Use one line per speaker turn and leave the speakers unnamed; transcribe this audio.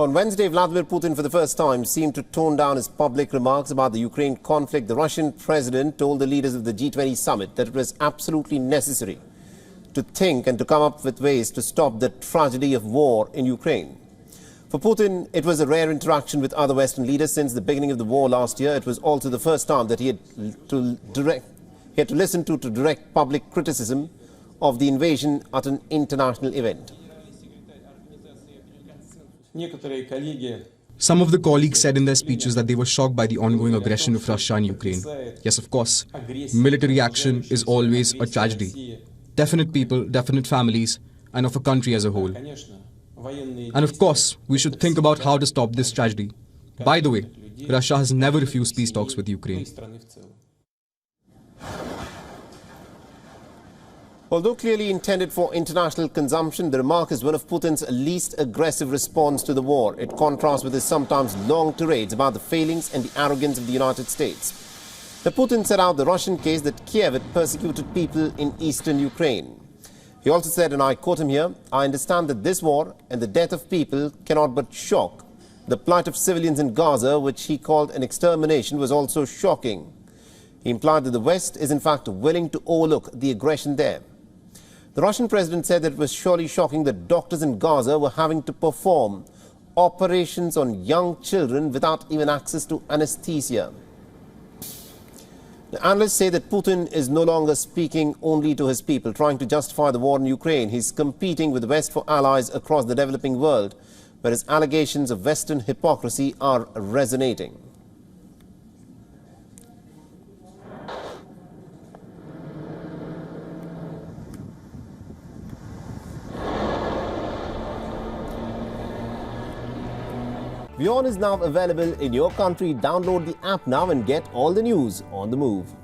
On Wednesday, Vladimir Putin for the first time seemed to tone down his public remarks about the Ukraine conflict. The Russian president told the leaders of the G20 summit that it was absolutely necessary to think and to come up with ways to stop the tragedy of war in Ukraine. For Putin, it was a rare interaction with other Western leaders since the beginning of the war last year. It was also the first time that he had to listen to direct public criticism of the invasion at an international event.
Some of the colleagues said in their speeches that they were shocked by the ongoing aggression of Russia and Ukraine. Yes, of course, military action is always a tragedy. Definite people, definite families, and of a country as a whole. And of course, we should think about how to stop this tragedy. By the way, Russia has never refused peace talks with Ukraine.
Although clearly intended for international consumption, the remark is one of Putin's least aggressive response to the war. It contrasts with his sometimes long tirades about the failings and the arrogance of the United States. Now, Putin set out the Russian case that Kiev had persecuted people in eastern Ukraine. He also said, and I quote him here, "I understand that this war and the death of people cannot but shock. The plight of civilians in Gaza, which he called an extermination, was also shocking." He implied that the West is in fact willing to overlook the aggression there. The Russian president said that it was surely shocking that doctors in Gaza were having to perform operations on young children without even access to anesthesia. The analysts say that Putin is no longer speaking only to his people, trying to justify the war in Ukraine. He's competing with the West for allies across the developing world, where his allegations of Western hypocrisy are resonating. WION is now available in your country. Download the app now and get all the news on the move.